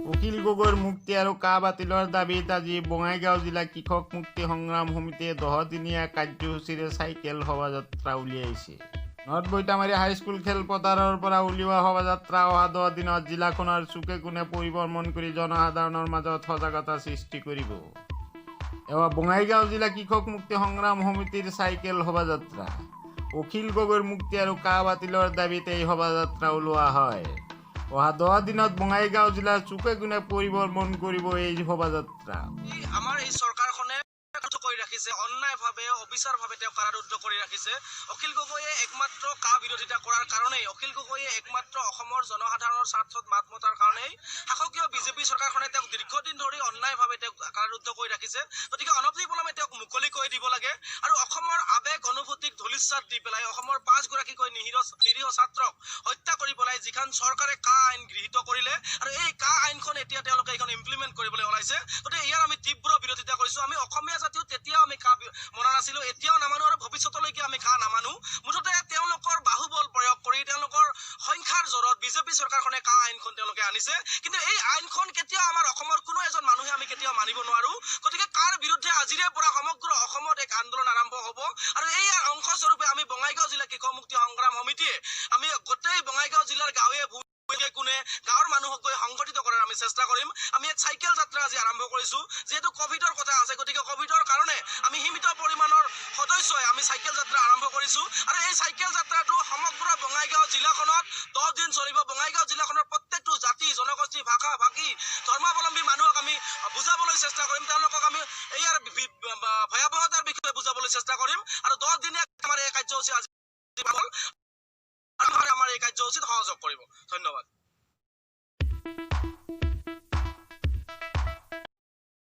উকিল গগৈৰ মুক্তি আৰু কা বাতিলৰ দাবীত আজি বঙাইগাঁও জিলা কৃষক মুক্তি সংগ্ৰাম সমিতিয়ে 10-দিনীয়া কাৰ্যসূচীৰে চাইকেল শোভাযাত্ৰা উলিয়াইছে। নৰ্থ বৈতামাৰী হাইস্কুল খেলপথাৰৰ পৰা উলিওৱা শোভাযাত্ৰা অহা 10 দিনত জিলাখনৰ চুকে কোণে পৰিভ্ৰমণ কৰি জনসাধাৰণৰ মাজত সজাগতা সৃষ্টি কৰিব। এবাৰ বঙাইগাঁও জিলা কৃষক মুক্তি সংগ্ৰাম সমিতিৰ চাইকেল শোভাযাত্ৰা। উকিল গগৈৰ মুক্তি আৰু কা বাতিলৰ দাবীত এই শোভাযাত্ৰা ওলোৱা হয়। অহা 10 দিনত বঙাইগাঁও জিলাৰ চুকে কোণে পৰিভ্ৰমণ কৰিব এই শোভাযাত্ৰা। আমাৰ এই চৰকাৰখনে কৰি ৰাখিছে, অন্যায়ভাৱে অবিচাৰভাৱে তেওঁ কাৰাৰুদ্ধ কৰি ৰাখিছে। অখিল গগৈয়ে একমাত্ৰ কা বিৰোধিতা কৰাৰ কাৰণেই, অখিল গগৈয়ে একমাত্ৰ অসমৰ জনসাধাৰণৰ স্বাৰ্থত মাত মতাৰ কাৰণেই শাসকীয় বিজেপি চৰকাৰখনে তেওঁক দীৰ্ঘদিন ধৰি অন্যায়ভাৱে তেওঁক কাৰাৰুদ্ধ কৰি ৰাখিছে। গতিকে অনতিপলমে তেওঁক মুকলি কৰি দিব লাগে আৰু অসমৰ আৱেগ অনুভূতিক ধূলিসাৎ দি পেলাই অসমৰ 5গৰাকীকৈ নিৰীহ ছাত্ৰক হত্যা কৰি পেলাই যিখন চৰকাৰে কা আইন গৃহীত কৰিলে আৰু এই কা আইনখন এতিয়া তেওঁলোকে এইখন ইমপ্লিমেণ্ট কৰিবলৈ ওলাইছে। গতিকে ইয়াৰ আমি তীব্ৰ বিৰোধিতা কৰিছো। আমি অসমীয়া জাতিও তেতিয়াও আমি কা মনা নাছিলো, এতিয়াও নামানো আৰু ভৱিষ্যতলৈকে আমি কা নামানো। মুঠতে তেওঁলোকৰ বাহুবল প্ৰয়োগ কৰি তেওঁলোকৰ সংখ্যাৰ জোৰত বিজেপি চৰকাৰখনে কা আইনখন তেওঁলোকে আনিছে। কিন্তু এই আইনখন কেতিয়াও আমাৰ অসমৰ কোনো এজন মানুহে আমি কেতিয়াও মানিব নোৱাৰো। গতিকে কাৰ বিৰুদ্ধে আজিৰে পৰা সমগ্ৰ অসমত এক আন্দোলন আৰম্ভ হ'ব আৰু এই অংশস্বৰূপে আমি বঙাইগাঁও জিলা কৃষক মুক্তি সংগ্ৰাম সমিতিয়ে আমি গোটেই বঙাইগাঁও জিলাৰ গাঁৱে কোনে গাঁৱৰ মানুহক গৈ সংগঠিত কৰাৰ আমি চেষ্টা কৰিম। আমি এক চাইকেল যাত্ৰা আজি আৰম্ভ কৰিছো। যিহেতু কভিডৰ কথা আছে, গতিকে কভিডৰ কাৰণে আমি সীমিত পৰিমাণৰ সদস্যই আমি চাইকেল যাত্ৰা আৰম্ভ কৰিছো আৰু এই চাইকেল যাত্ৰাটো সমগ্ৰ বঙাইগাঁও জিলাখনত 10 দিন চলিব। বঙাইগাঁও জিলাখনৰ প্ৰত্যেকটো জাতি জনগোষ্ঠী ভাষা ভাষী ধৰ্মাৱলম্বী মানুহক আমি বুজাবলৈ চেষ্টা কৰিম, তেওঁলোকক আমি ইয়াৰ ভয়াৱহতাৰ বিষয়ে বুজাবলৈ চেষ্টা কৰিম আৰু 10 দিনীয়া আমাৰ এই কাৰ্যসূচী আজি আমাৰ এই কাৰ্যসূচীত সহযোগ কৰিব। ধন্যবাদ।